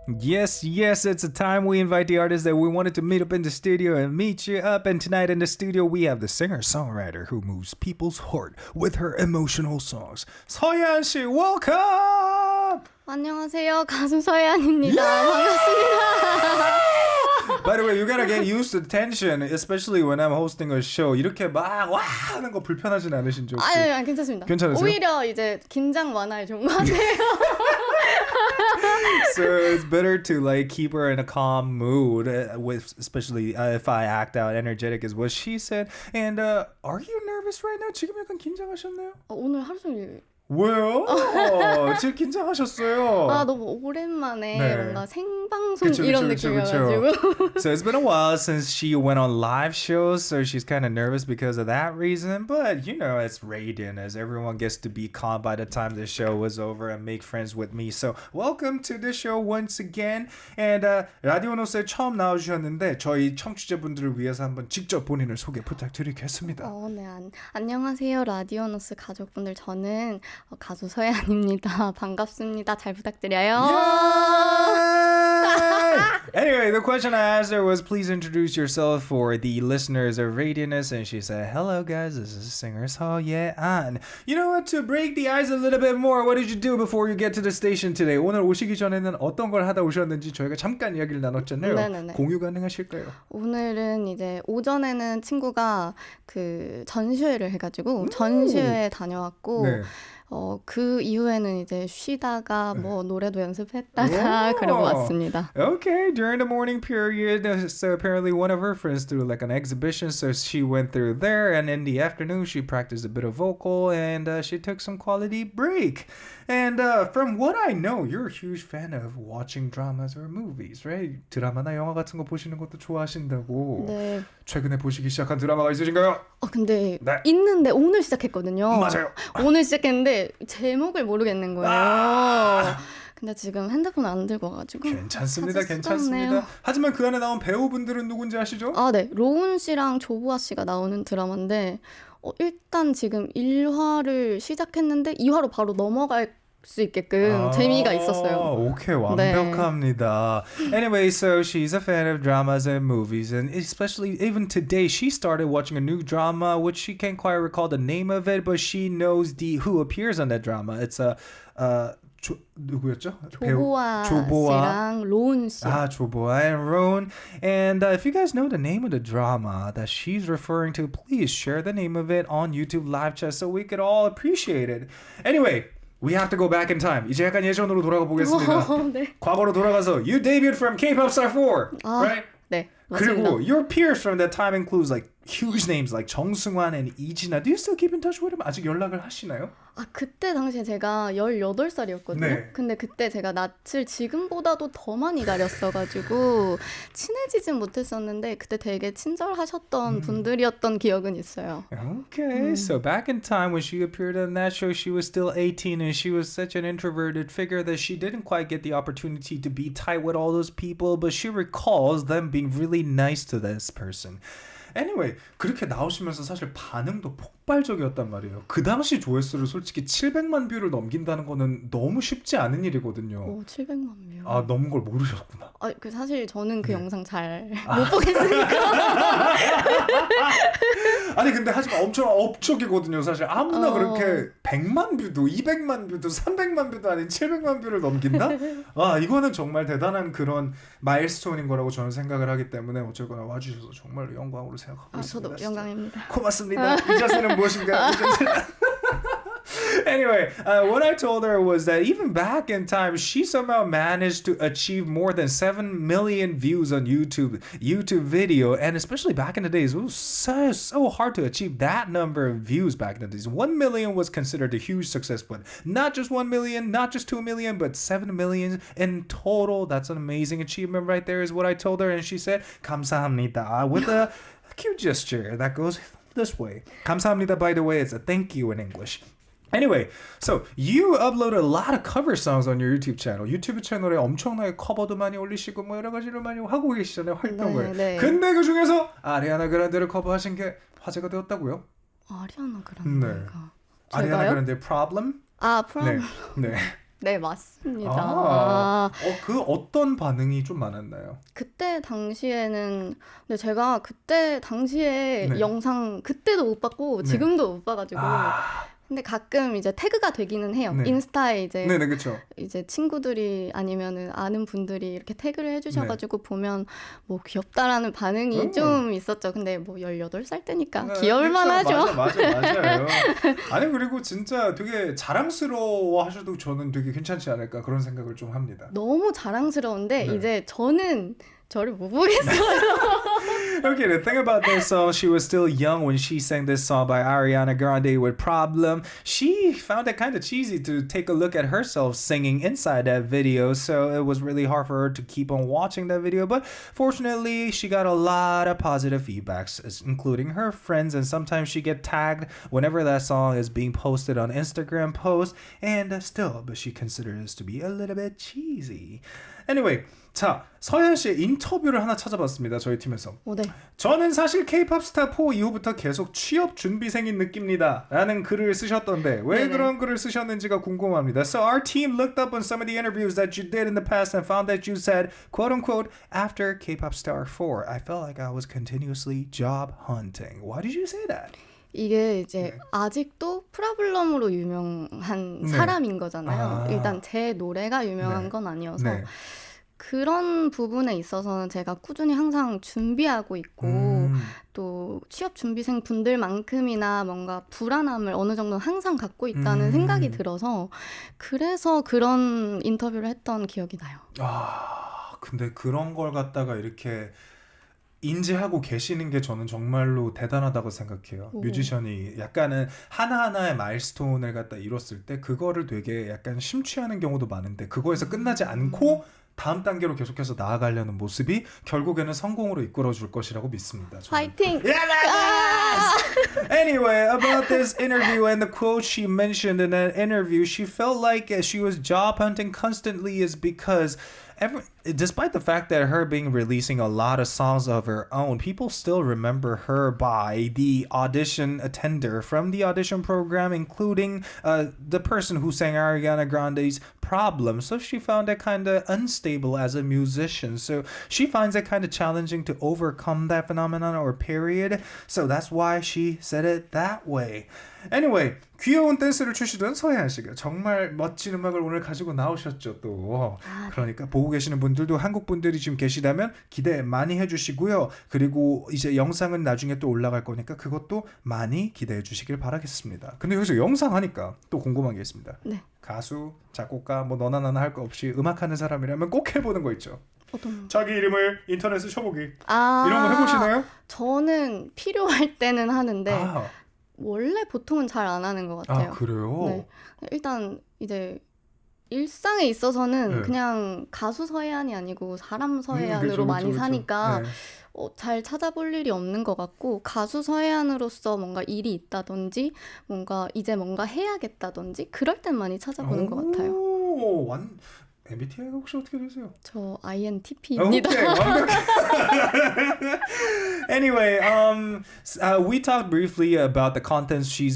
Yes, it's a time we invite the artists that we wanted to meet up in the studio and meet you up. And tonight in the studio we have the singer-songwriter who moves people's heart with her emotional songs. 서예안 씨, welcome! 안녕하세요. 가수 서예안입니다. 반갑습니다. By the way, you gotta get used to the tension, especially when I'm hosting a show. 이렇게 막 와 하는 거 불편하진 않으신지 혹시? 아니, 괜찮습니다. 괜찮으세요? 오히려 이제 긴장 완화에 좋은 것 같아요. So it's better to like keep her in a calm mood, with especially if I act out energetic, is what she said. And are you nervous right now? 지금 약간 긴장하셨나요? 오늘 하루 종일. 왜요? 지금 긴장하셨어요. 아, 너무 오랜만에 뭔가 생방송 그쵸, 이런 그쵸, 느낌이어가지고. So it's been a while since she went on live shows, so she's kind of nervous because of that reason. But you know, it's Radio'n, as everyone gets to be calm by the time the show was over and make friends with me. So welcome to the show once again. And 라디온 우스에 처음 나와주셨는데 저희 청취자분들을 위해서 한번 직접 본인을 소개 부탁드리겠습니다. 네. 안녕하세요. 라디온 우스 가족분들. 저는 가수 서예안입니다. 반갑습니다. 잘 부탁드려요. Anyway, the question I asked her was, please introduce yourself for the listeners of Radio'n Us에, and she said, hello guys, this is singer Seo Ye An. You know what, to break the ice a little bit more, what did you do before you get to the station today? 오늘 오시기 전에는 어떤 걸 하다 오셨는지 저희가 잠깐 이야기를 나눴잖아요. 네네네. 공유 가능하실까요? 오늘은 이제 오전에는 친구가 그 전시회를 해가지고 전시회에 다녀왔고 네. 그 이후에는 이제 쉬다가 뭐 노래도 연습했다가 그러고 왔습니다. Okay, during the morning period, so apparently one of her friends threw like an exhibition, so she went through there, and in the afternoon she practiced a bit of vocal, and she took some quality break. And from what I know, you're a huge fan of watching dramas or movies, right? 드라마나 영화 같은 거 보시는 것도 좋아하신다고. 네. 최근에 보시기 시작한 드라마가 있으신가요? 근데 네. 있는데 오늘 시작했거든요. 맞아요. 오늘 시작했는데 제목을 모르겠는 거예요. 근데 지금 핸드폰 안 들고 와가지고 괜찮습니다. 하지만 그 안에 나온 배우분들은 누군지 아시죠? 네. 로운 씨랑 조보아 씨가 나오는 드라마인데 일단 지금 1화를 시작했는데 2화로 바로 넘어갈 수 있게끔 재미가 있었어요. 오케이, 완벽합니다. 네. Anyway, so she's a fan of dramas and movies, and especially even today she started watching a new drama which she can't quite recall the name of it, but she knows who appears on that drama. It's 누구였죠? 조보아 씨랑 로운 씨. 조보아 and Roan. And if you guys know the name of the drama that she's referring to, please share the name of it on YouTube live chat so we could all appreciate it. Anyway, we have to go back in time. 이제 약간 예전으로 돌아가 보겠습니다. 네. 과거로 돌아가서 you debuted from K-Pop Star 4, right? 네, 맞습니다. 그리고 your peers from that time includes like huge names like 정승환 and 이진아. Do you still keep in touch with them? 아직 연락을 하시나요? 그때 당시에 제가 18살이었거든요. 네. 근데 그때 제가 낯을 지금보다도 더 많이 가렸어가지고 친해지진 못했었는데 그때 되게 친절하셨던 분들이었던 기억은 있어요. Okay, so back in time when she appeared on that show, she was still 18 and she was such an introverted figure that she didn't quite get the opportunity to be tight with all those people, but she recalls them being really nice to this person. Anyway, 그렇게 나오시면서 사실 반응도 폭발적이었단 말이에요. 그 당시 조회수를 솔직히 700만 뷰를 넘긴다는 거는 너무 쉽지 않은 일이거든요. 700만 뷰. 넘은 걸 모르셨구나. 사실 저는 그 영상 잘 못 보겠으니까. 아니 근데 하지만 엄청 업적이거든요. 사실 아무나 그렇게 100만 뷰도 200만 뷰도 300만 뷰도 아닌 700만 뷰를 넘긴다? 이거는 정말 대단한 그런 마일스톤인 거라고 저는 생각을 하기 때문에 어쨌거나 와주셔서 정말로 영광으로 생각하고 있습니다. 저도 영광입니다. 고맙습니다. 이 자세는 무엇인가? Anyway, what I told her was that even back in time, she somehow managed to achieve more than 7 million views on YouTube video, and especially back in the days, it was so hard to achieve that number of views back in the days. 1 million was considered a huge success, but not just 1 million, not just 2 million, but 7 million in total. That's an amazing achievement right there, is what I told her, and she said, 감사합니다, with a cute gesture that goes this way. 감사합니다, by the way, is a thank you in English. Anyway, so you upload a lot of cover songs on your YouTube channel. 유튜브 채널에 엄청나게 커버도 많이 올리시고 뭐 여러 가지를 많이 하고 계시잖아요, 활동을. 네. 근데 그 중에서 아리아나 그란데를 커버하신 게 화제가 되었다고요? 아리아나 그란데가. 아리아나 그란데 Problem? Problem. 네. 네, 맞습니다. 그 어떤 반응이 좀 많았나요? 그때 당시에는 근데 제가 그때 당시에 네. 영상 그때도 못 봤고 네. 지금도 못 봐가지고 근데 가끔 이제 태그가 되기는 해요. 네. 인스타에 이제 네네 그렇죠. 이제 친구들이 아니면은 아는 분들이 이렇게 태그를 해주셔가지고 보면 뭐 귀엽다라는 반응이 좀 있었죠. 근데 뭐 18살 때니까 귀여울만 하죠. 맞아요. 아니 그리고 진짜 되게 자랑스러워 하셔도 저는 되게 괜찮지 않을까 그런 생각을 좀 합니다. 너무 자랑스러운데 네. 이제 저는 저를 못 보겠어요. Okay, the thing about this song, she was still young when she sang this song by Ariana Grande with Problem. She found it kind of cheesy to take a look at herself singing inside that video, so it was really hard for her to keep on watching that video. But fortunately, she got a lot of positive feedbacks, including her friends, and sometimes she get tagged whenever that song is being posted on Instagram posts, and still, but she considers this to be a little bit cheesy. Anyway, 자, 서현 씨의 인터뷰를 하나 찾아봤습니다. 저희 팀에서. 네. 저는 사실 K-pop 스타 4 이후부터 계속 취업 준비생인 느낌입니다. 라는 글을 쓰셨던데 왜 네네. 그런 글을 쓰셨는지가 궁금합니다. So our team looked up on some of the interviews that you did in the past and found that you said, quote unquote, after K-pop star 4, I felt like I was continuously job hunting. Why did you say that? 이게 이제 아직도 프라블럼으로 유명한 사람인 거잖아요. 일단 제 노래가 유명한 건 아니어서 그런 부분에 있어서는 제가 꾸준히 항상 준비하고 있고 또 취업 준비생 분들만큼이나 뭔가 불안함을 어느 정도는 항상 갖고 있다는 생각이 들어서 그래서 그런 인터뷰를 했던 기억이 나요. 근데 그런 걸 갖다가 이렇게 인지하고 계시는 게 저는 정말로 대단하다고 생각해요. 뮤지션이 약간은 하나하나의 마일스톤을 갖다 이뤘을 때 그거를 되게 약간 심취하는 경우도 많은데 그거에서 끝나지 않고 다음 단계로 계속해서 나아가려는 모습이 결국에는 성공으로 이끌어 줄 것이라고 믿습니다. 저는. 파이팅! Anyway, about this interview and the quote she mentioned in that interview, she felt like she was job hunting constantly is because despite the fact that her being releasing a lot of songs of her own, people still remember her by the audition attender from the audition program, including the person who sang Ariana Grande's Problem. So she found it kind of unstable as a musician. So she finds it kind of challenging to overcome that phenomenon or period. So that's why she said it that way. Anyway, 귀여운 댄스를 추시던 서예안 씨가 정말 멋진 음악을 오늘 가지고 나오셨죠 또. 그러니까 보고 계시는 분들도 한국 분들이 지금 계시다면 기대 많이 해주시고요. 그리고 이제 영상은 나중에 또 올라갈 거니까 그것도 많이 기대해 주시길 바라겠습니다. 근데 여기서 영상 하니까 또 궁금한 게 있습니다. 네. 가수, 작곡가 뭐 너나 나나 할 거 없이 음악하는 사람이라면 꼭 해보는 거 있죠. 어떤 자기 이름을 인터넷에 쳐보기. 이런 거 해보시나요? 저는 필요할 때는 하는데 원래 보통은 잘 안 하는 것 같아요. 그래요? 네. 일단 이제 일상에 있어서는 네. 그냥 가수 서예안이 아니고 사람 서예안으로 그쵸, 많이 그쵸. 사니까 네. 잘 찾아볼 일이 없는 것 같고 가수 서예안으로서 뭔가 일이 있다든지 뭔가 이제 뭔가 해야겠다든지 그럴 땐 많이 찾아보는 것 같아요. MBTI가 혹시 어떻게 되세요? 저 INTP입니다. Okay, 완벽해. Anyway, we talked briefly about the contents she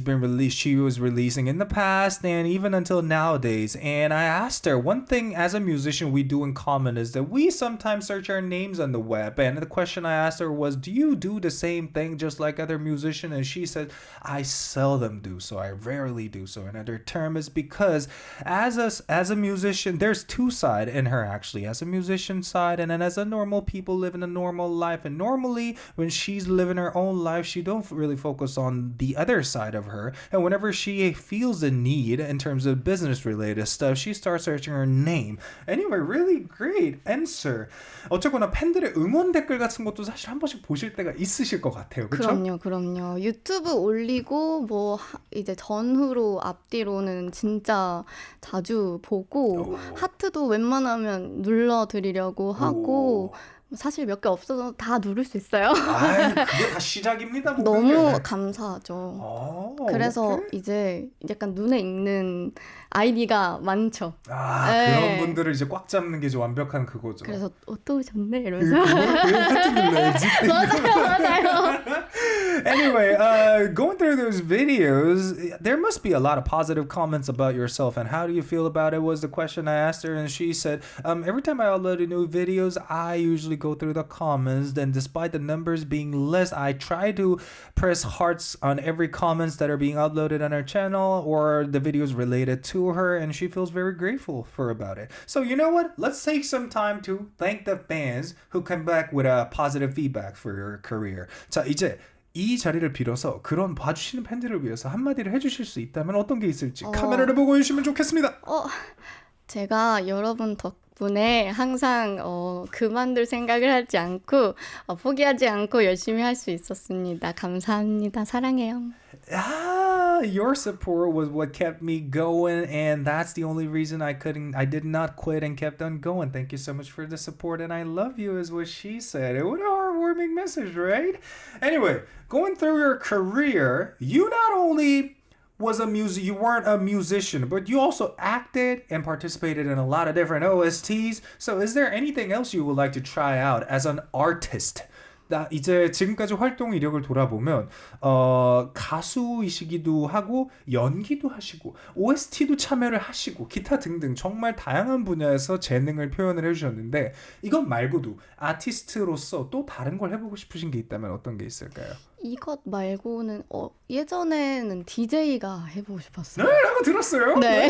was releasing in the past and even until nowadays. And I asked her, one thing as a musician we do in common is that we sometimes search our names on the web. And the question I asked her was, do you do the same thing just like other musicians? And she said, I seldom do so. I rarely do so. Another term is because as a musician, there's two sides in her actually. As a musician side and then as a normal people living a normal life. And normally when she's living her own life, she don't really focus on the other side of her. And whenever she feels the need in terms of business related stuff, she starts searching her name. Anyway, really great answer. 어쨌거나 팬들의 응원 댓글 같은 것도 사실 한 번씩 보실 때가 있으실 것 같아요. 그렇죠? 그럼요. 유튜브 올리고 뭐 이제 전후로 앞뒤로는 진짜 자주 보고 하트도 웬만하면 눌러드리려고 하고 사실 몇 개 없어서 다 누를 수 있어요. 그게 다 시작입니다. 너무 감사하죠. 그래서 오케이. 이제 약간 눈에 익는 아이디가 많죠. 그런 분들을 이제 꽉 잡는 게 이제 완벽한 그거죠. 그래서 또 오셨네 이러면서. 하트 눌러야지. 맞아요. Anyway, going through those videos, there must be a lot of positive comments about yourself. And how do you feel about it was the question I asked her. And she said, every time I upload new videos, I usually go through the comments. Then despite the numbers being less, I try to press hearts on every comments that are being uploaded on her channel or the videos related to her. And she feels very grateful for about it. So you know what? Let's take some time to thank the fans who come back with a positive feedback for your career. 자, 이제 이 자리를 빌어서 그런 봐주시는 팬들을 위해서 한마디를 해주실 수 있다면 어떤 게 있을지 카메라를 보고 해주시면 좋겠습니다. 제가 여러분 덕분에 항상 그만둘 생각을 하지 않고 포기하지 않고 열심히 할 수 있었습니다. 감사합니다. 사랑해요. Your support was what kept me going, and that's the only reason I did not quit and kept on going. Thank you so much for the support, and I love you is what she said. What a heartwarming message, right? Anyway, going through your career, you not only you weren't a musician, but you also acted and participated in a lot of different OSTs. So is there anything else you would like to try out as an artist? 이제 지금까지 활동 이력을 돌아보면 가수이시기도 하고 연기도 하시고 OST도 참여를 하시고 기타 등등 정말 다양한 분야에서 재능을 표현을 해주셨는데 이것 말고도 아티스트로서 또 다른 걸 해보고 싶으신 게 있다면 어떤 게 있을까요? 이것 말고는 예전에는 DJ가 해보고 싶었어요. 네, 라고 들었어요. 네.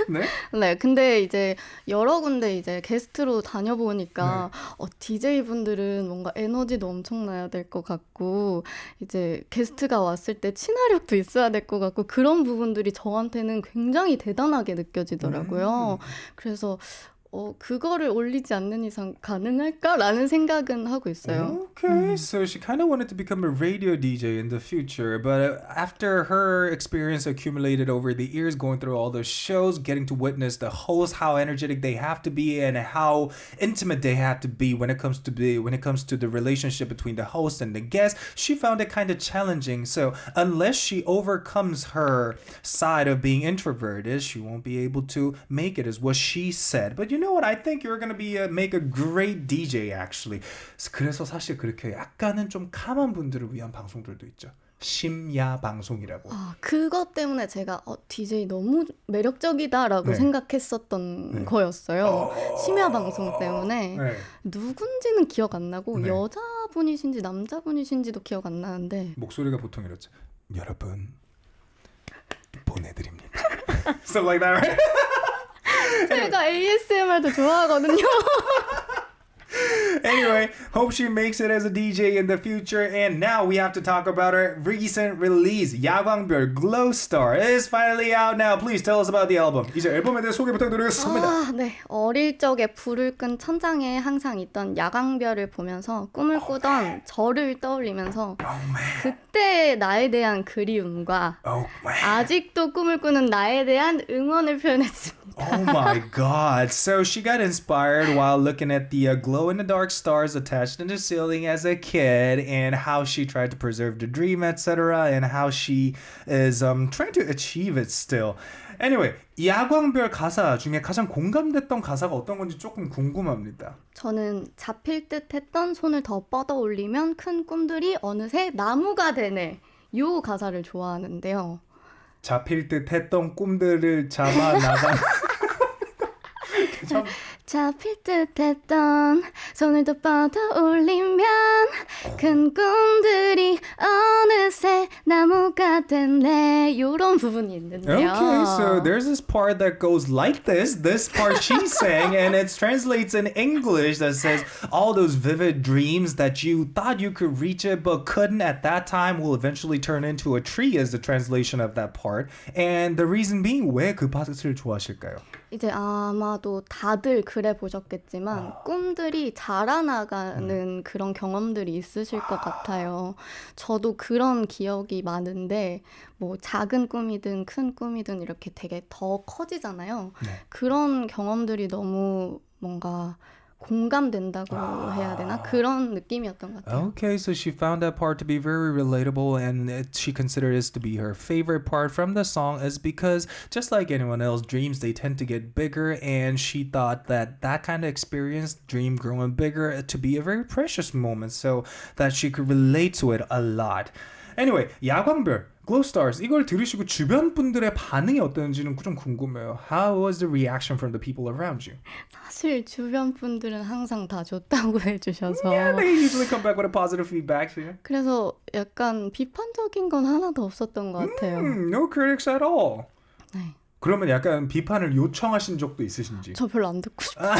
네? 네, 근데 이제 여러 군데 이제 게스트로 다녀보니까 DJ 분들은 뭔가 에너지도 엄청나야 될 것 같고 이제 게스트가 왔을 때 친화력도 있어야 될 것 같고 그런 부분들이 저한테는 굉장히 대단하게 느껴지더라고요. 그래서 그거를 올리지 않는 이상 가능할까라는 생각은 하고 있어요. Okay, so she kind of wanted to become a radio DJ in the future, but after her experience accumulated over the years, going through all those shows, getting to witness the hosts, how energetic they have to be, and how intimate they have to be when it comes to the relationship between the host and the guest, she found it kind of challenging. So unless she overcomes her side of being introverted, she won't be able to make it, is what she said. But you know what? I think you're gonna make a great DJ actually. 그래서 사실 그렇게 약간은 좀 캄한 분들을 위한 방송들도 있죠. 심야 방송이라고. 그것 때문에 제가 DJ 너무 매력적이다라고 생각했었던 거였어요. 심야 방송 때문에 누군지는 기억 안 나고 여자분이신지 남자분이신지도 기억 안 나는데 목소리가 보통 이렇죠. 여러분 보내드립니다. Something like that, right? 제가 ASMR도 좋아하거든요. Anyway, hope she makes it as a DJ in the future. And now we have to talk about her recent release, 야광별 Glow Star. It is finally out now. Please tell us about the album. 이제 앨범에 대해 소개 부탁드리겠습니다. 네. 어릴 적에 불을 끈 천장에 항상 있던 야광별을 보면서 꿈을 꾸던 저를 떠올리면서 그때 나에 대한 그리움과 아직도 꿈을 꾸는 나에 대한 응원을 표현했습니다. Oh my God. So she got inspired while looking at the glow-in-the-dark stars attached in the ceiling as a kid and how she tried to preserve the dream, etc. and how she is trying to achieve it still. Anyway, 야광별 가사 중에 가장 공감됐던 가사가 어떤 건지 조금 궁금합니다. 저는 잡힐 듯 했던 손을 더 뻗어 올리면 큰 꿈들이 어느새 나무가 되네. 요 가사를 좋아하는데요. 잡힐 듯 했던 꿈들을 잡아 나가. 잡힐 듯 했던 손을 더 뻗어 올리면 큰 꿈들이 어느새 나무가 됐네. 요런 부분이 있는데요. Okay, so there's this part that goes like this. This part she sang, and it translates in English that says, all those vivid dreams that you thought you could reach it but couldn't at that time will eventually turn into a tree is the translation of that part. And the reason being, 왜 그 파트를 좋아하실까요? 이제 아마도 다들 그래 보셨겠지만 꿈들이 자라나가는 그런 경험들이 있으실 것 같아요. 저도 그런 기억이 많은데 뭐 작은 꿈이든 큰 꿈이든 이렇게 되게 더 커지잖아요. 그런 경험들이 너무 뭔가 공감된다고 해야 되나? 그런 느낌이었던 것 같아요. Okay, so she found that part to be very relatable and she considered this to be her favorite part from the song is because just like anyone else, dreams, they tend to get bigger and she thought that that kind of experience, dream growing bigger, to be a very precious moment so that she could relate to it a lot. Anyway, 야광별, glow stars 이걸 들으시고 주변 분들의 반응이 어땠는지는 좀 궁금해요. How was the reaction from the people around you? 사실 주변 분들은 항상 다 좋다고 해주셔서 Yeah, they usually come back with a positive feedback. Yeah. 그래서 약간 비판적인 건 하나도 없었던 것 같아요. No critics at all. 네. 그러면 약간 비판을 요청하신 적도 있으신지? 저 별로 안 듣고 싶어요.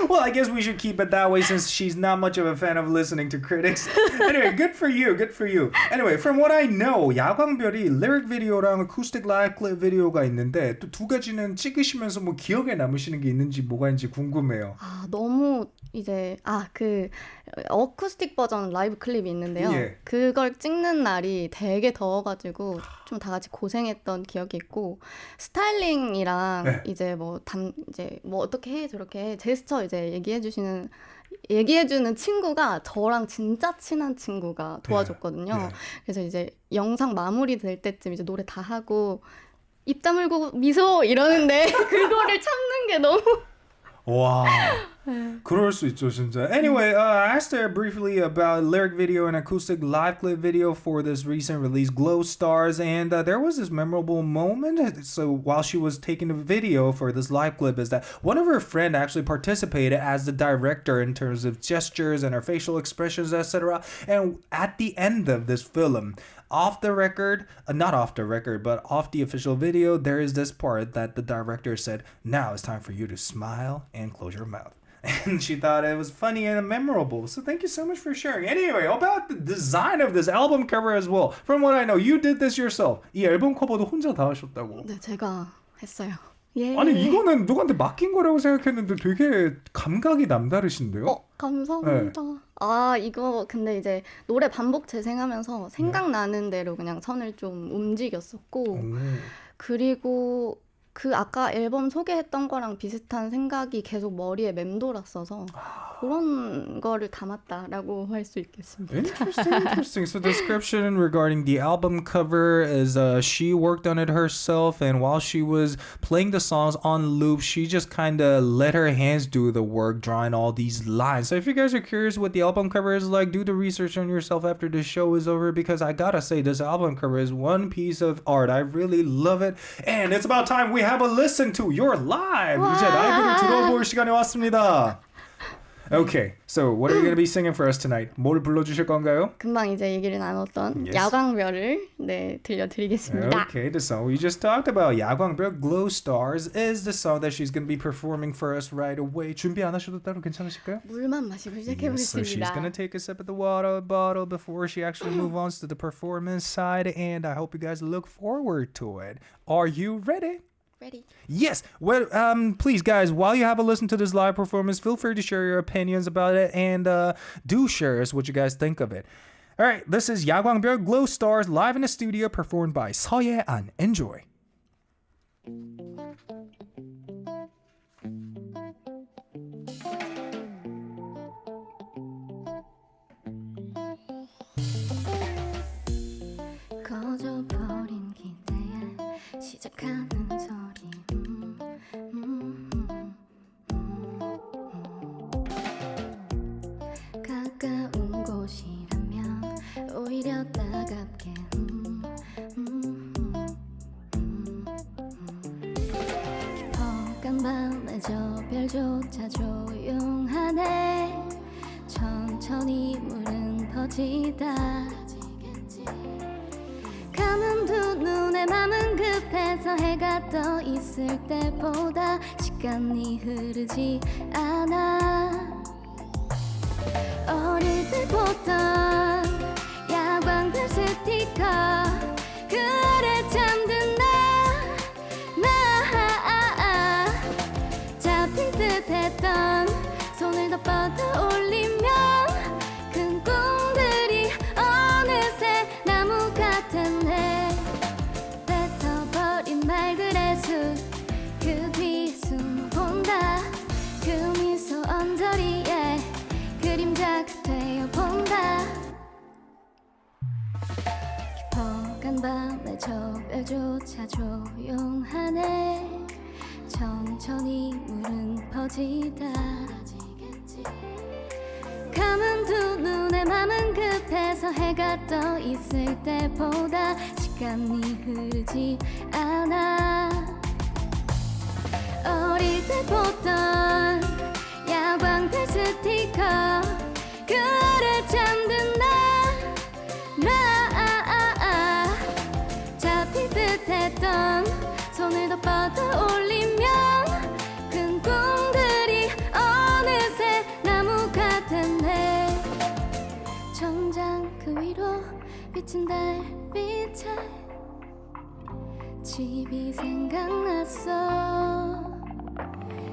Well, I guess we should keep it that way since she's not much of a fan of listening to critics. Anyway, good for you, good for you. Anyway, from what I know, 야광별이 lyric video랑 acoustic live clip video가 있는데 또 두 가지는 찍으시면서 뭐 기억에 남으시는 게 있는지 뭐가 있는지 궁금해요. 아, 너무 이제 그 어쿠스틱 버전 라이브 클립이 있는데요. 예. 그걸 찍는 날이 되게 더워가지고 좀 다 같이 고생했던 기억이 있고 스타일링이랑 네. 이제 뭐 어떻게 해 저렇게 해 제스처 이제 얘기해주는 친구가 저랑 진짜 친한 친구가 도와줬거든요. 네. 그래서 이제 영상 마무리 될 때쯤 이제 노래 다 하고 입 다물고 미소 이러는데 그거를 참는 게 너무 와, 그럴 수 있죠, 진짜. Anyway, I asked her briefly about lyric video and acoustic live clip video for this recent release, Glow Stars, and there was this memorable moment. So while she was taking the video for this live clip, is that one of her friends actually participated as the director in terms of gestures and her facial expressions, etc. And at the end of this film, off the record, not off the record, but off the official video, there is this part that the director said, now it's time for you to smile and close your mouth. And she thought it was funny and memorable. So thank you so much for sharing. Anyway, about the design of this album cover as well. From what I know, you did this yourself. 이 앨범 커버도 혼자 다 하셨다고. 네, 제가 했어요. 예. 아니 이거는 누구한테 맡긴 거라고 생각했는데 되게 감각이 남다르신데요? 감사합니다. 네. 아, 이거 근데 이제 노래 반복 재생하면서 생각나는 대로 그냥 선을 좀 움직였었고 그리고 그 아까 앨범 소개했던 거랑 비슷한 생각이 계속 머리에 맴돌았어서 그런 거를 담았다라고 할 수 있겠습니다. Interesting. So the description regarding the album cover is she worked on it herself, and while she was playing the songs on loop, she just kind of let her hands do the work, drawing all these lines. So if you guys are curious what the album cover is like, do the research on yourself after the show is over, because I gotta say, this album cover is one piece of art. I really love it, and it's about time we have a listen to your live. 이제 라이브를 들어볼 시간이 왔습니다. Okay, so what are you going to be singing for us tonight? 뭘 불러주실 건가요? 금방 이제 얘기를 나눴던 Yes. 야광별을 들려드리겠습니다. Okay, the song we just talked about, 야광별 Glow Stars, is the song that she's going to be performing for us right away. 준비 안 하셔도 따로 괜찮으실까요? 물만 마시고 Yes, so she's 시작해보겠습니다. going to take a sip of the water bottle before she actually moves on to the performance side, and I hope you guys look forward to it. Are you ready? Ready. Yes. Well, please, guys, while you have a listen to this live performance, feel free to share your opinions about it and do share us what you guys think of it. All right, this is 야광별 Glow Stars live in the studio, performed by Seo Ye An. Enjoy. 꺼져버린 기대에 시작하는 소리 가까운 곳이라면 오히려 따갑게 깊어간 밤의 저 별조차 조용하네 천천히 물은 퍼지다 감은 두 눈에 맘은 급해서 해가 떠 있을 때보다 시간이 흐르지 않아 어릴 때 보던 야광별 스티커 그 아래 잠든 나 잡힐 듯 했던 손을 더 뻗어 올리면 큰 꿈들이 어느새 나무 같았네 뱉어버린 말들의 수 그 뒤 숨어본다 그 미소 저 별조차 조용하네 천천히 물은 퍼지다 감은 두 눈에 맘은 급해서 해가 떠 있을 때보다 시간이 흐르지 않아 어릴 때 보던 야광별 스티커 그래 잠든 나 잡힐 듯 했던 손을 더 뻗어 올리면 큰 꿈들이 어느새 나무가 됐네 정장 그 위로 비친 달빛에 집이 생각났어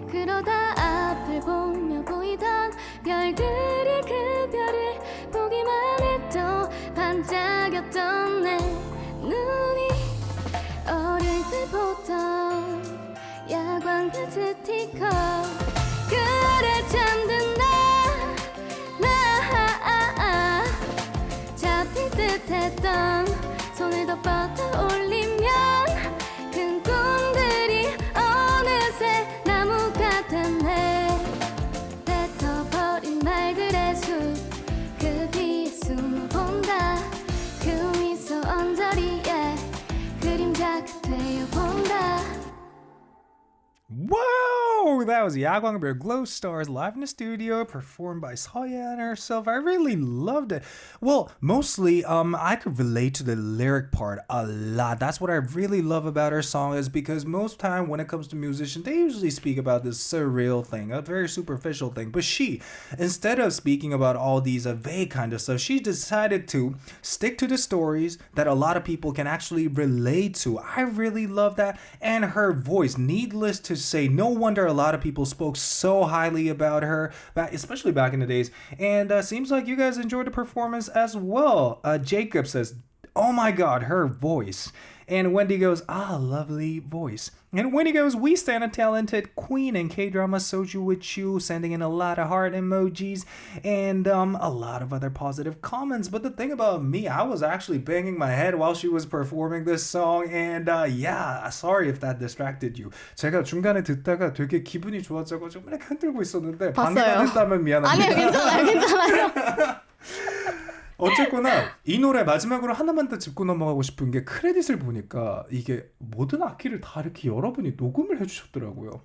그러다 앞을 보며 보이던 별들이 그 별을 보기만 해도 반짝였던 내 눈이 어릴 때 보던 야광별 스티커 그래 잠든 나 잡힐 듯 했던 손을 더 뻗어 올리면 큰 꿈들이 어느새 나무가 됐네 뱉어버린 말들의 숲 그 뒤에 숨어본다 그 미소 언저리에 그림자가 되어본다 Wow! That was 야광별 Glow Stars live in the studio, performed by Seo Ye An herself. I really loved it. Well, mostly, I could relate to the lyric part a lot. That's what I really love about her song is because most time when it comes to musicians, they usually speak about this surreal thing, a very superficial thing. But she, instead of speaking about all these vague kind of stuff, she decided to stick to the stories that a lot of people can actually relate to. I really love that. And her voice, needless to say, no wonder a lot of people spoke so highly about her, especially back in the days. And seems like you guys enjoyed the performance as well. Jacob says, oh my god, her voice. And Wendy goes, lovely voice. And Wendy goes, we stand a talented queen in K-drama Soju with you, sending in a lot of heart emojis and a lot of other positive comments. But the thing about me, I was actually banging my head while she was performing this song. And yeah, sorry if that distracted you. 제가 중간에 듣다가 되게 기분이 좋았어가지고 막 흔들고 있었는데 방해가 됐다면 미안합니다. 아니요, 괜찮아요. 어쨌거나 이 노래 마지막으로 하나만 더 짚고 넘어가고 싶은 게 크레딧을 보니까 이게 모든 악기를 다 이렇게 여러분이 녹음을 해주셨더라고요.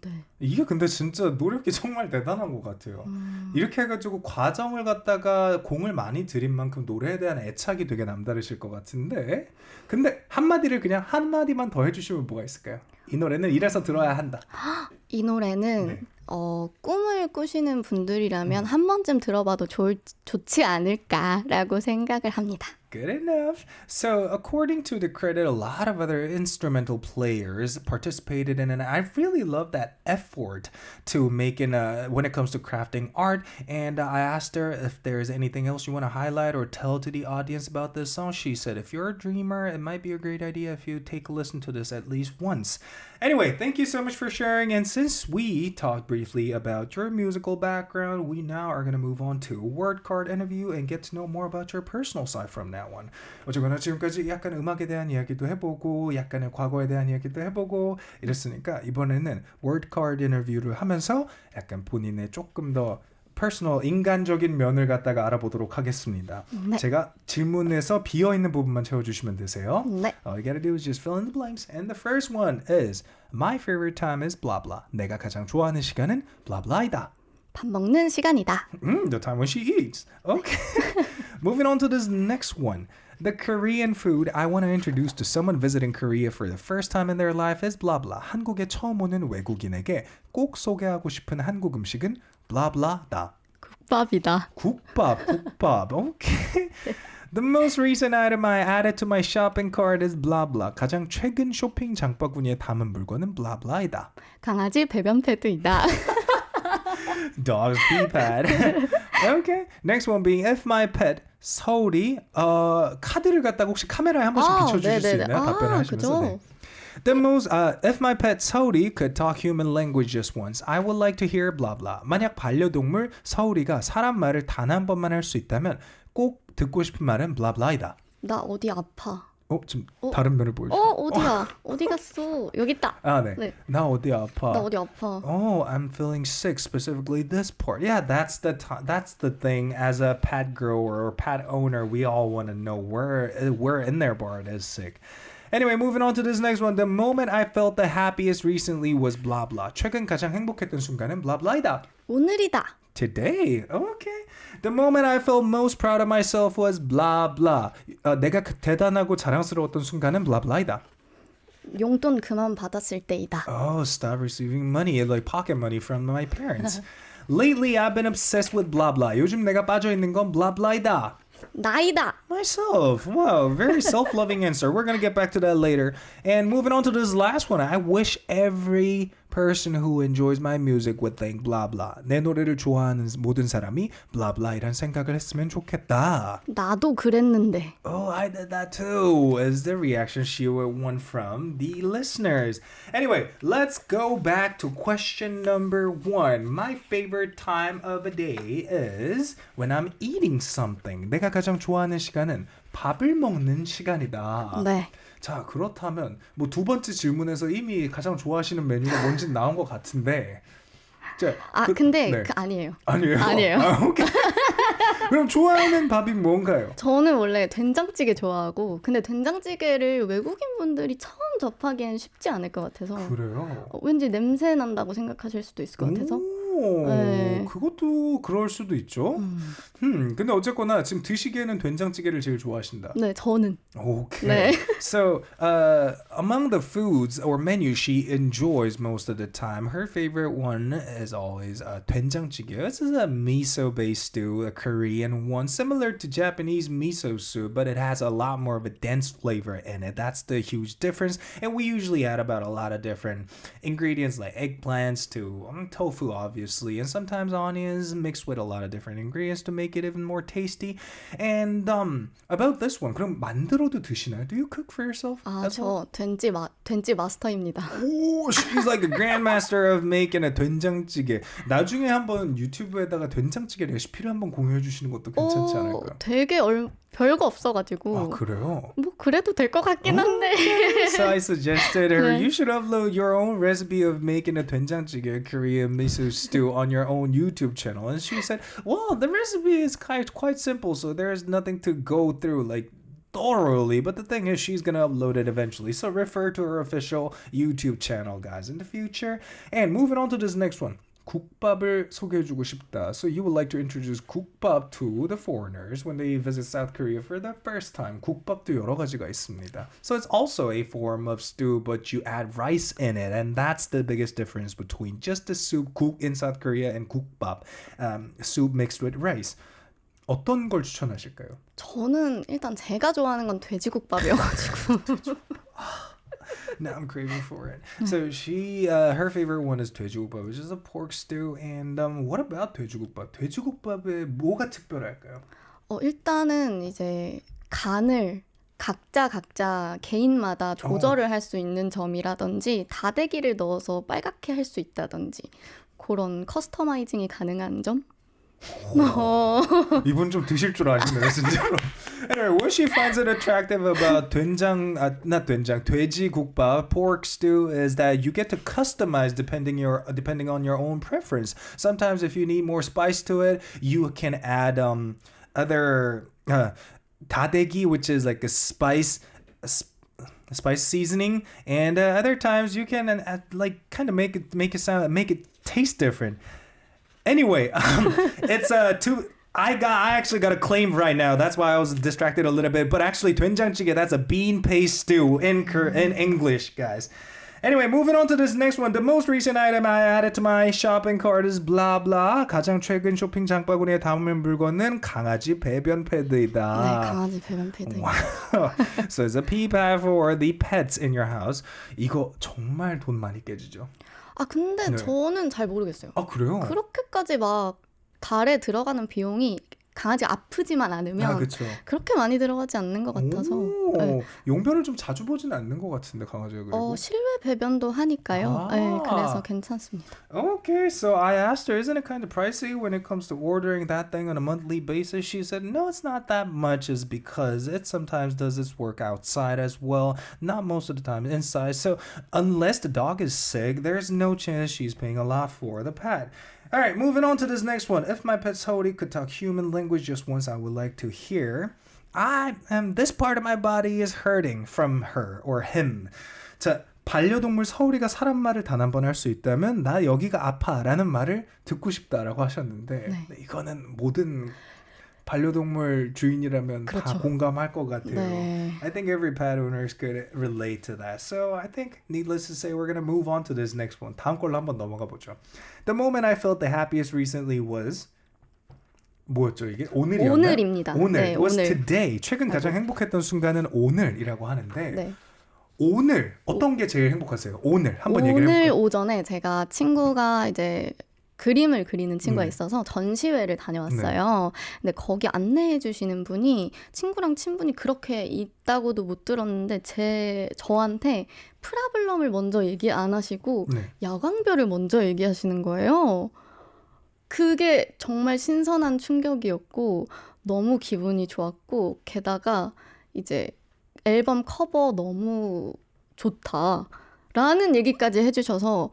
네. 이게 근데 진짜 노력이 정말 대단한 것 같아요. 이렇게 해가지고 과정을 갖다가 공을 많이 들인 만큼 노래에 대한 애착이 되게 남다르실 것 같은데 근데 한마디를 그냥 한마디만 더 해주시면 뭐가 있을까요? 이 노래는 이래서 들어야 한다. 이 노래는 네. 꿈을 꾸시는 분들이라면 한 번쯤 들어봐도 좋지 않을까라고 생각을 합니다. Good enough. So, according to the credit, a lot of other instrumental players participated in it. And I really love that effort to make when it comes to crafting art. And I asked her if there's anything else you want to highlight or tell to the audience about this song. She said, if you're a dreamer, it might be a great idea if you take a listen to this at least once. Anyway, thank you so much for sharing. And since we talked briefly about your musical background, we now are going to move on to a word card interview and get to know more about your personal side from that one. 어쨌거나 지금까지 약간 음악에 대한 이야기도 해보고 약간의 과거에 대한 이야기도 해보고 이랬으니까 이번에는 word card 인터뷰를 하면서 약간 본인의 조금 더 personal, 인간적인 면을 갖다가 알아보도록 하겠습니다. 네. 제가 질문에서 비어있는 부분만 채워주시면 되세요. 네. All you gotta do is just fill in the blanks. And the first one is My favorite time is blah blah. 내가 가장 좋아하는 시간은 blah blah이다. 밥 먹는 시간이다. The time when she eats. Okay. Moving on to this next one. The Korean food I want to introduce to someone visiting Korea for the first time in their life is blah blah. 한국에 처음 오는 외국인에게 꼭 소개하고 싶은 한국 음식은 blah blah다. 국밥이다. 국밥. Okay. The most recent item I added to my shopping cart is blah blah. 가장 최근 쇼핑 장바구니에 담은 물건은 blah blah이다. 강아지 배변 패드이다. Dog's pee pad. Okay. Next one being if my pet 서울이 카드를 갖다가 혹시 카메라에 한 번씩 비춰주실 수 있나요? 답변을 하시면서. 네. The most if my pet 서울이 could talk human language just once, I would like to hear blah blah. 만약 반려동물 서울이가 사람 말을 단 한 번만 할 수 있다면 꼭 듣고 싶은 말은 blah blah이다. 나 어디 아파. 지금 다른 면을 보여줘. 어디야? 어디 갔어? 여기 있다. 네. 네. 나 어디 아파? 나 어디 아파. I'm feeling sick, specifically this part. Yeah, that's the thing. As a pet grower or pet owner, we all want to know where in their barn is sick. Anyway, moving on to this next one. The moment I felt the happiest recently was blah blah. 최근 가장 행복했던 순간은 blah blah이다. 오늘이다. Today. Okay. The moment I felt most proud of myself was blah blah. 내가 대단하고 자랑스러웠던 순간은 blah blah이다. 용돈 그만 받았을 때이다. Stop receiving money, like pocket money from my parents. Lately, I've been obsessed with blah blah. 요즘 내가 빠져 있는 건 blah blah이다. 나이다. Myself. Wow, very self-loving answer. We're going to get back to that later. And moving on to this last one. I wish every person who enjoys my music would think blah blah. 내 노래를 좋아하는 모든 사람이 blah blah이란 생각을 했으면 좋겠다. 나도 그랬는데. I did that too. Is the reaction she won from the listeners. Anyway, let's go back to question number 1. My favorite time of a day is when I'm eating something. 내가 가장 좋아하는 시간은 밥을 먹는 시간이다. 네. 자, 그렇다면 뭐 두 번째 질문에서 이미 가장 좋아하시는 메뉴가 뭔지 나온 것 같은데. 자, 근데 네. 아니에요. 아니에요? 아니에요. 오케이. 그럼 좋아하는 밥이 뭔가요? 저는 원래 된장찌개 좋아하고 근데 된장찌개를 외국인 분들이 처음 접하기엔 쉽지 않을 것 같아서 그래요? 왠지 냄새 난다고 생각하실 수도 있을 것 같아서 네. 그것도 그럴 수도 있죠. 근데 어쨌거나 지금 드시기에는 된장찌개를 제일 좋아하신다. 네, 저는. Okay. 네. So, among the foods or menus she enjoys most of the time, her favorite one is always 된장찌개. This is a miso-based stew, a Korean one, similar to Japanese miso soup, but it has a lot more of a dense flavor in it. That's the huge difference. And we usually add about a lot of different ingredients like eggplants to tofu, obviously, and sometimes onions mixed with a lot of different ingredients to make it even more tasty. And about this one, 그럼 만들어도 드시나요? Do you cook for yourself? 저 된지 마스터입니다. She's like a grandmaster of making a 된장찌개. 나중에 한번 유튜브에다가 된장찌개 레시피를 한번 공유해 주시는 것도 괜찮지 않을까요? 되게 별거 없어가지고. 그래요? 뭐 그래도 될 것 같긴 한데. So I suggested her, you should upload your own recipe of making a 된장찌개 Korean miso stew on your own YouTube channel. And she said, well, the recipe is quite simple, so there's nothing to go through like thoroughly, but the thing is she's gonna upload it eventually, so refer to her official YouTube channel, guys, in the future. And moving on to this next one. 국밥을 소개해주고 싶다. So you would like to introduce 국밥 to the foreigners when they visit South Korea for the first time. 국밥도 여러 가지가 있습니다. So it's also a form of stew, but you add rice in it, and that's the biggest difference between just the soup, 국 in South Korea, and 국밥, soup mixed with rice. 어떤 걸 추천하실까요? 저는 일단 제가 좋아하는 건 돼지국밥이어가지고. Now I'm craving for it. So her favorite one is 돼지국밥, which is a pork stew. And what about 돼지국밥? 돼지국밥에 뭐가 특별할까요? 일단은 이제 간을 각자 개인마다 조절을 할 수 있는 점이라든지 다대기를 넣어서 빨갛게 할 수 있다든지 그런 커스터마이징이 가능한 점? 이분 좀 드실 줄 아시네요, 진짜로. Anyway, what she finds it attractive about 돼지국밥, pork stew, is that you get to customize depending on your own preference. Sometimes if you need more spice to it, you can add other 다대기, which is like a spice seasoning, and other times you can like kind of make it taste different. Anyway, it's I actually got a claim right now. That's why I was distracted a little bit. But actually, 된장찌개, that's a bean paste stew in English, guys. Anyway, moving on to this next one. The most recent item I added to my shopping cart is blah blah. 가장 최근 쇼핑 장바구니에 담은 물건은 강아지 배변 패드이다. 네, 강아지 배변 패드. Wow. So it's a pee pad for the pets in your house. 이거 정말 돈 많이 깨지죠? 근데 네. 저는 잘 모르겠어요. 그래요? 그렇게까지 막 달에 들어가는 비용이 강아지가 아프지만 않으면 그쵸. 그렇게 많이 들어가지 않는 것 같아서. 네. 용변을 좀 자주 보지는 않는 것 같은데 강아지가 그리고. 실외 배변도 하니까요. 네, 그래서 괜찮습니다. Okay, so I asked her, isn't it kind of pricey when it comes to ordering that thing on a monthly basis? She said, no, it's not that much, is because it sometimes does its work outside as well, not most of the time inside. So unless the dog is sick, there's no chance she's paying a lot for the pet. All right, moving on to this next one. If my pet Sodi could talk human language just once, I would like to hear. This part of my body is hurting from her or him. 자, 반려동물 서울이가 사람 말을 단 한 번 할 수 있다면 나 여기가 아파라는 말을 듣고 싶다라고 하셨는데 네. 이거는 모든 반려동물 주인이라면 그렇죠. 다 공감할 것 같아요. 네. I think every pet owners could relate to that. So I think needless to say we're going to move on to this next one. 다음 걸로 한번 넘어가 보죠. The moment I felt the happiest recently was 뭐였죠 이게? 오늘이었나요? 오늘입니다. 오늘. 네, was 오늘. today. 최근 가장 행복했던 순간은 오늘이라고 하는데 네. 오늘 어떤 게 제일 행복하세요? 오늘 한번 얘기를 오늘 해볼까요? 오전에 제가 친구가 이제 그림을 그리는 친구가 있어서 전시회를 다녀왔어요. 근데 거기 안내해 주시는 분이 친구랑 친분이 그렇게 있다고도 못 들었는데 저한테 프라블럼을 먼저 얘기 안 하시고 네. 야광별을 먼저 얘기하시는 거예요. 그게 정말 신선한 충격이었고 너무 기분이 좋았고 게다가 이제 앨범 커버 너무 좋다라는 얘기까지 해주셔서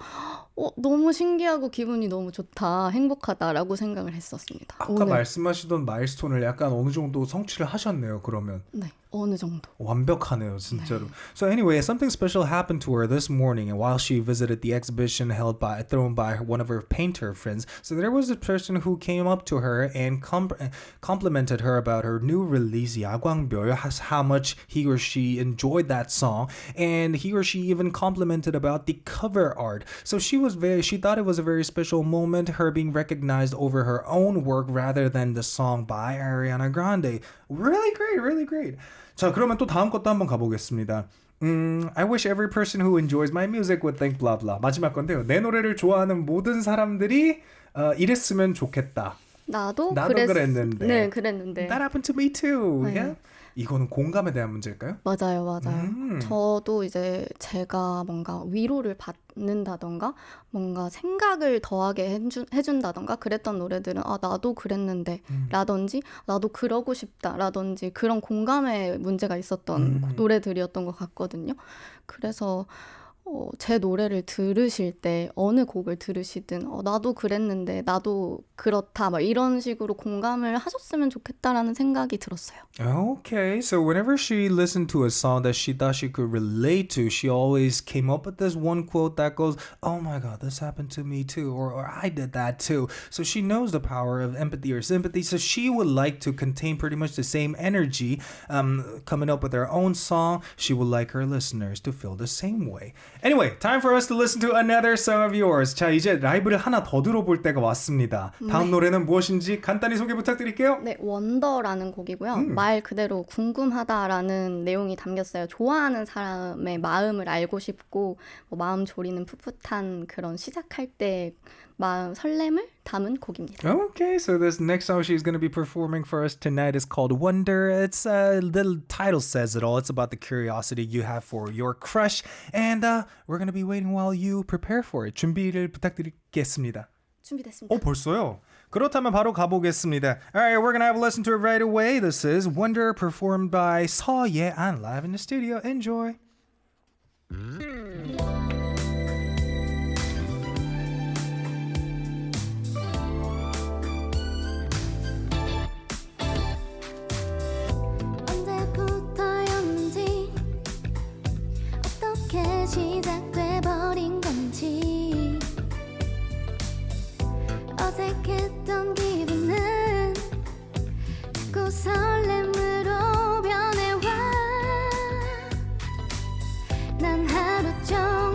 너무 신기하고 기분이 너무 좋다, 행복하다라고 생각을 했었습니다. 아까 오늘. 말씀하시던 마일스톤을 약간 어느 정도 성취를 하셨네요. 그러면. 네, 어느 정도. 완벽하네요, 진짜로. So anyway, something special happened to her this morning, and while she visited the exhibition thrown by one of her painter friends, so there was a person who came up to her and complimented her about her new release, 야광별, how much he or she enjoyed that song, and he or she even complimented about the cover art. So she thought it was a very special moment, her being recognized over her own work rather than the song by Ariana Grande. Really great, really great. 자, 그러면 또 다음 것도 한번 가보겠습니다. I wish every person who enjoys my music would think blah blah. 마지막 건데요. 내 노래를 좋아하는 모든 사람들이 이랬으면 좋겠다. 나도 그랬는데. 네, 그랬는데. That happened to me too. 네. Yeah? 이거는 공감에 대한 문제일까요? 맞아요. 저도 이제 제가 뭔가 위로를 받는다던가 뭔가 생각을 더하게 해준다던가 그랬던 노래들은 나도 그랬는데 라든지 나도 그러고 싶다 라든지 그런 공감에 문제가 있었던 노래들이었던 것 같거든요. 그래서 제 노래를 들으실 때 어느 곡을 들으시든 나도 그랬는데 나도 그렇다 막 이런 식으로 공감을 하셨으면 좋겠다라는 생각이 들었어요. Okay, so whenever she listened to a song that she thought she could relate to, she always came up with this one quote that goes, oh my god, this happened to me too, or I did that too. So she knows the power of empathy or sympathy, so she would like to contain pretty much the same energy coming up with her own song. She would like her listeners to feel the same way. Anyway, time for us to listen to another song of yours. 자, 이제 라이브를 하나 더 들어볼 때가 왔습니다. 다음 노래는 무엇인지 간단히 소개 부탁드릴게요. 네, 원더라는 곡이고요. 말 그대로 궁금하다라는 내용이 담겼어요. 좋아하는 사람의 마음을 알고 싶고 마음 졸이는 풋풋한 그런 시작할 때 마음 설렘을 담은 곡입니다. Okay, so this next song she's going to be performing for us tonight is called Wonder. It's the title says it all. It's about the curiosity you have for your crush. And we're going to be waiting while you prepare for it. 준비를 부탁드리겠습니다. 준비됐습니다. 벌써요? 그렇다면 바로 가보겠습니다. Alright, we're going to have a listen to it right away. This is Wonder performed by Seo Ye An live in the studio. Enjoy. 언제부터였는지 어떻게 시작돼버린 건지 어색했던 기분은 자꾸 설렘으로 변해와 난 하루 종일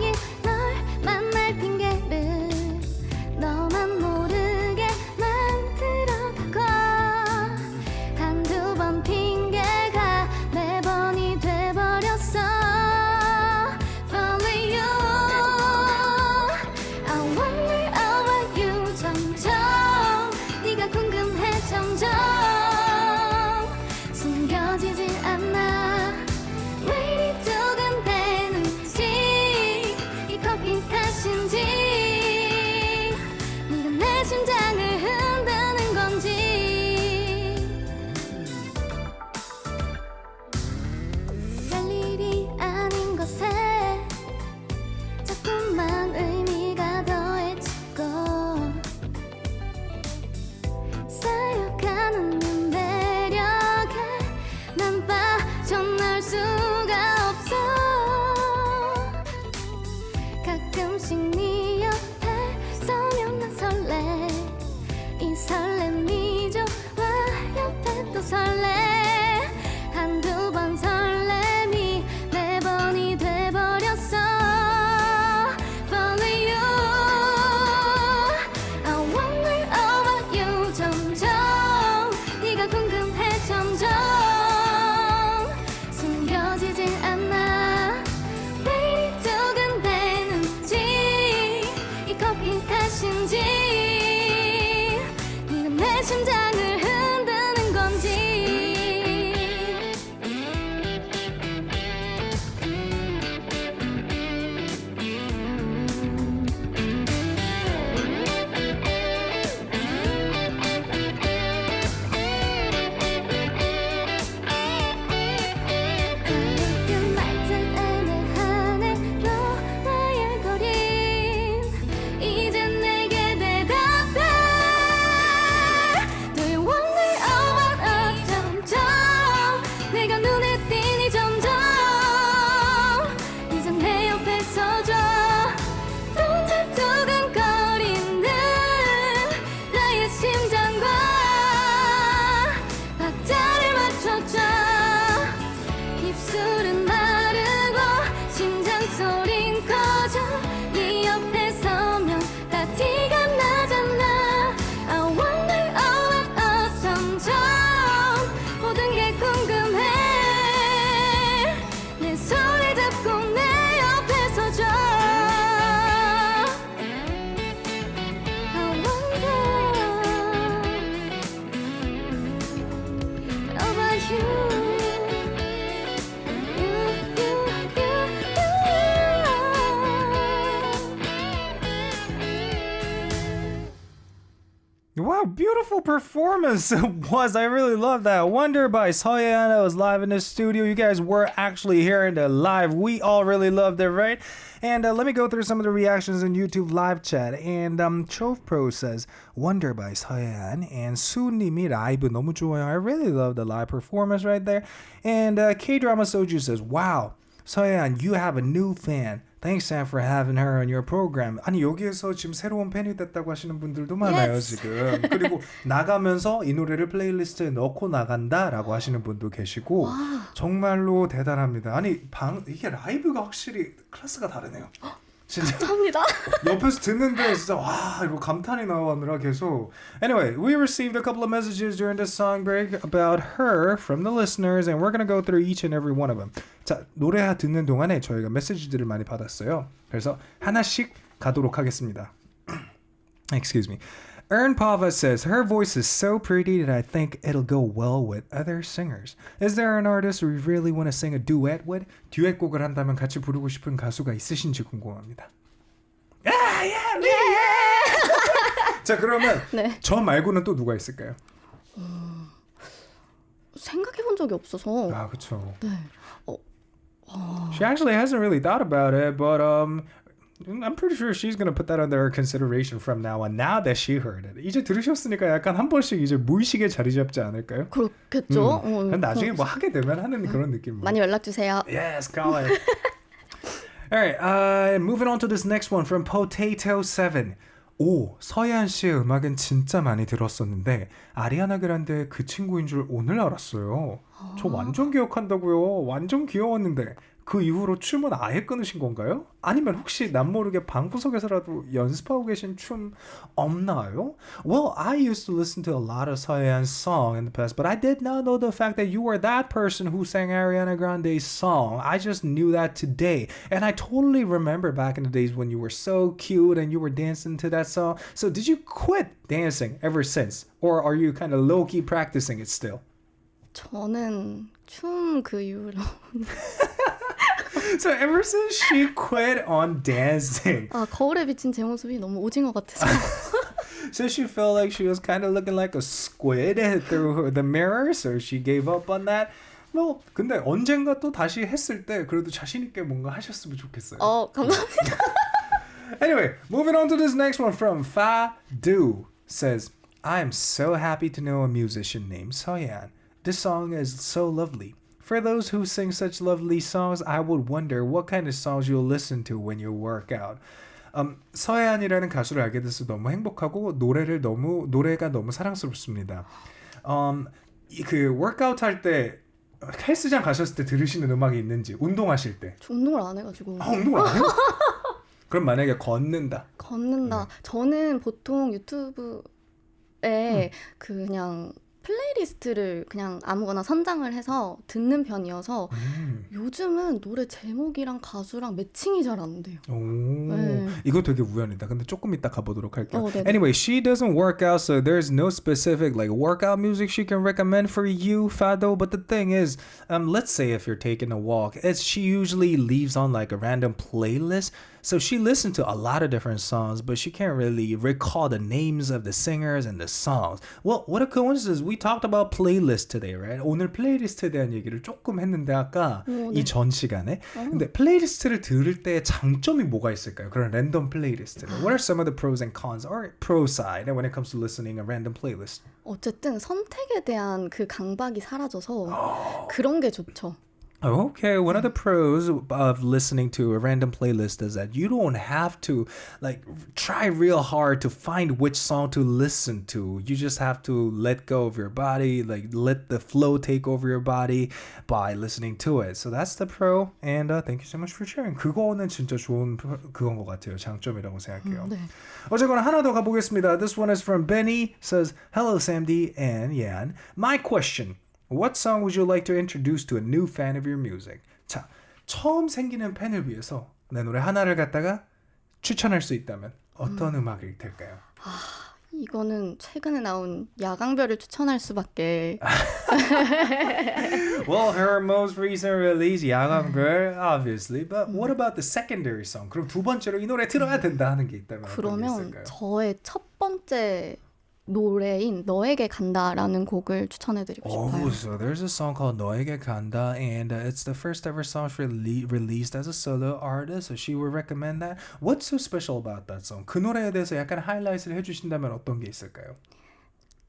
Wow, beautiful performance it was. I really love that. Wonder by Seo Ye An was live in the studio. You guys were actually hearing it live. We all really loved it, right? And let me go through some of the reactions in YouTube live chat. And Chove Pro says, Wonder by Seo Ye An. And 수님이 라이브 너무 좋아요. I really love the live performance right there. And K-Drama Soju says, wow, Seo Ye An, you have a new fan. Thanks, Sam, for having her on your program. 아니 여기에서 지금 새로운 팬이 됐다고 하시는 분들도 많아요, Yes. 지금. 그리고 나가면서 이 노래를 플레이리스트에 넣고 나간다라고 하시는 분도 계시고 정말로 대단합니다. 아니 이게 라이브가 확실히 클래스가 다르네요. 진짜 감사합니다. 옆에서 듣는데 진짜 와 이거 감탄이 나오느라 계속. Anyway, we received a couple of messages during this song break about her from the listeners, and we're gonna go through each and every one of them. 자 노래 듣는 동안에 저희가 메시지들을 많이 받았어요. 그래서 하나씩 가도록 하겠습니다. Excuse me. Ern Pava says, her voice is so pretty that I think it'll go well with other singers. Is there an artist we really want to sing a duet with? 듀엣곡을 한다면 같이 부르고 싶은 가수가 있으신지 궁금합니다. 자 그러면 네. 저 말고는 또 누가 있을까요? 생각해본 적이 없어서. 아 그렇죠. 네. She actually hasn't really thought about it, but I'm pretty sure she's gonna put that under her consideration from now on. Now that she heard it, 이제 들으셨으니까 약간 한 번씩 이제 무의식에 자리 잡지 않을까요? 그렇겠죠. 나중에 뭐 하게 되면 하는 그런 느낌. 많이 연락 주세요. Yes, call her. All right, moving on to this next one from Potato7. 오, 서예안 씨의 음악은 진짜 많이 들었었는데 아리아나 그란데 그 친구인 줄 오늘 알았어요. 저 완전 기억한다고요. 완전 귀여웠는데 그 이후로 춤은 아예 끊으신 건가요? 아니면 혹시 남모르게 방구석에서라도 연습하고 계신 춤 없나요? Well, I used to listen to a lot of Seo Ye An's song in the past, but I did not know the fact that you were that person who sang Ariana Grande's song. I just knew that today. And I totally remember back in the days when you were so cute and you were dancing to that song. So did you quit dancing ever since? Or are you kind of low-key practicing it still? 저는 춤 그 이후로 So ever since she quit on dancing. 거울에 비친 제 모습이 너무 오징어 같아서. So she felt like she was kind of looking like a squid through the mirror, so she gave up on that. 뭐 근데 언젠가 또 다시 했을 때 그래도 자신 있게 뭔가 하셨으면 좋겠어요. 감사합니다. Anyway, moving on to this next one from Fa Du says, I am so happy to know a musician named Seo Ye An. This song is so lovely. For those who sing such lovely songs, I would wonder what kind of songs you'll listen to when you work out. 서예안이라는 가수를 알게 돼서 너무 행복하고 노래가 너무 사랑스럽습니다. 그 워크아웃 할 때 헬스장 가셨을 때 들으시는 음악이 있는지 운동하실 때. 저 운동을 안 해가지고. 운동을 안 해요? 그럼 만약에 걷는다. 저는 보통 유튜브에 그냥 플레이리스트를 그냥 아무거나 선장을 해서 듣는 편이어서 요즘은 노래 제목이랑 가수랑 매칭이 잘 안 돼요. 네. 이거 되게 우연이다. 근데 조금 이따 가보도록 할게요. Anyway, she doesn't work out, so there's no specific like workout music she can recommend for you, Fado. But the thing is, let's say if you're taking a walk, she usually leaves on like a random playlist. So she listened to a lot of different songs, but she can't really recall the names of the singers and the songs. Well, what a coincidence. We talked about playlist today, right? 오늘 플레이리스트에 대한 얘기를 조금 했는데 아까 이 전 시간에. 근데 플레이리스트를 들을 때 장점이 뭐가 있을까요? 그런 랜덤 플레이리스트는. What are some of the pros and cons or pro side when it comes to listening a random playlist? 어쨌든 선택에 대한 그 강박이 사라져서 그런 게 좋죠. Okay, one of the pros of listening to a random playlist is that you don't have to like try real hard to find which song to listen to. You just have to let go of your body, like let the flow take over your body by listening to it. So that's the pro, and thank you so much for sharing. 그거는 진짜 좋은 그건 것 같아요. 장점이라고 생각해요. 네. 어쨌거나 하나 더 가보겠습니다. This one is from Benny. Says, hello Sam D and Yan. My question. What song would you like to introduce to a new fan of your music? 자, 처음 생기는 팬을 위해서 내 노래 하나를 갖다가 추천할 수 있다면 어떤 음악이 될까요? 이거는 최근에 나온 야광별을 추천할 수밖에. Well, her most recent release, 야광별, obviously. But what about the secondary song? 그럼 두 번째로 이 노래 들어야 된다 하는 게 있다면 어떤 게 그러면 있을까요? 저의 첫 번째 노래인 너에게 간다라는 곡을 추천해드리고 싶어요. Oh, so there's a song called 너에게 간다, and it's the first ever song she released as a solo artist. So she would recommend that. What's so special about that song? 그 노래에 대해서 약간 하이라이트를 해주신다면 어떤 게 있을까요?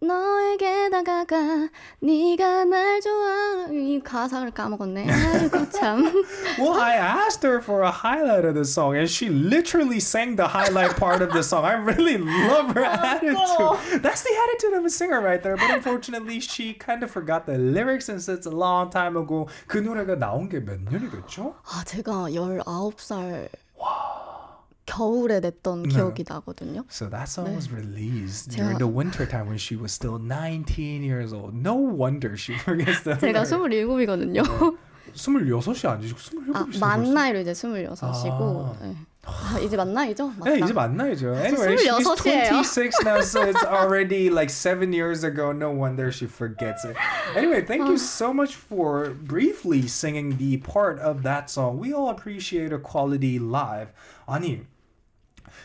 너에게 다가가 네가 날 좋아 이 가사를 까먹었네. 아이고 참. Well, I asked her for a highlight of the song, and she literally sang the highlight part of the song. I really love her attitude. That's the attitude of a singer right there. But unfortunately, she kind of forgot the lyrics since it's a long time ago. 그 노래가 나온 게 몇 년이 됐죠? 아, 제가 19살 겨울에 냈던 기억이 나거든요. So that song was released during the winter time when she was still 19 years old. No wonder she forgets the 제가 lyrics. 27이거든요. 26이 아니시고 27이시죠? 만 나이로 이제 26이고. 네. 이제 만 나이죠? 맞다. 네, 이제 만 나이죠. Anyway, she's 26 now, so it's already like 7 years ago. No wonder she forgets it. Anyway, thank you so much for briefly singing the part of that song. We all appreciate a quality live. 아니,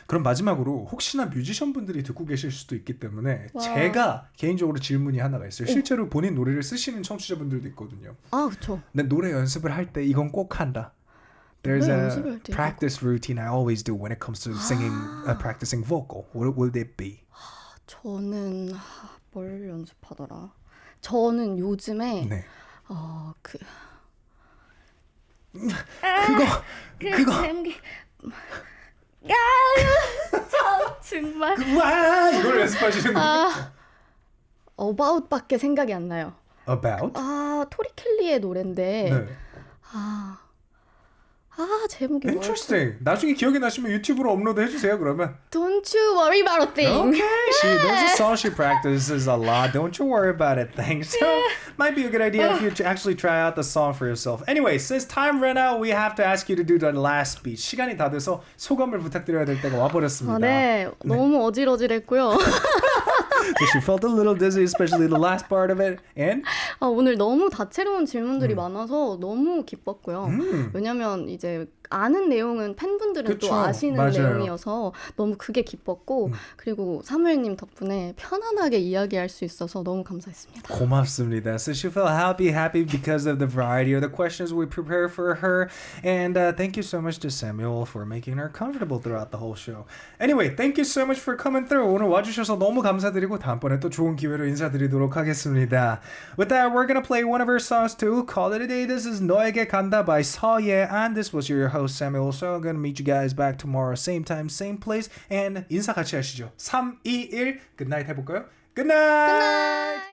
그럼 마지막으로 혹시나 뮤지션 분들이 듣고 계실 수도 있기 때문에 제가 개인적으로 질문이 하나가 있어요. 실제로 본인 노래를 쓰시는 청취자분들도 있거든요. 아, 그렇죠. 근데 노래 연습을 할 때 이건 꼭 한다. There's a practice routine I always do when it comes to singing, practicing vocal. What would it be? 저는 뭘 연습하더라. 저는 요즘에 그거 정말 와 이걸 연습하시는 거예요? About밖에 생각이 안 나요. About? 토리 켈리의 노래인데 네. 제목이 뭐였지? Interesting. 나중에 기억이 나시면 유튜브로 업로드 해주세요. 그러면. Don't you worry about a thing. Okay, there's a song she practices a lot. Don't you worry about it. Thanks. So might be a good idea if you actually try out the song for yourself. Anyway, since time ran out, we have to ask you to do the last speech. 시간이 다 돼서 소감을 부탁드려야 될 때가 와버렸습니다. 네, 너무 어질어질했고요. So she felt a little dizzy, especially the last part of it. And? 오늘 너무 다채로운 질문들이 많아서 너무 기뻤고요. 왜냐면 이제 아는 내용은 팬분들은 또 아시는 맞아요. 내용이어서 너무 그게 기뻤고 그리고 사무엘님 덕분에 편안하게 이야기할 수 있어서 너무 감사했습니다. 고맙습니다. So she felt happy because of the variety of the questions we prepared for her. And thank you so much to Samuel for making her comfortable throughout the whole show. Anyway, thank you so much for coming through. 오늘 와주셔서 너무 감사드리고 다음번에 또 좋은 기회로 인사드리도록 하겠습니다. With that, we're gonna play one of her songs too. Call it a day. This is 너에게 간다 by Seo Ye An. This was your host Samuel. So I'm gonna meet you guys back tomorrow, same time, same place. And 인사 같이 하시죠. 3, 2, 1. Good night 해볼까요? Good night. Good night.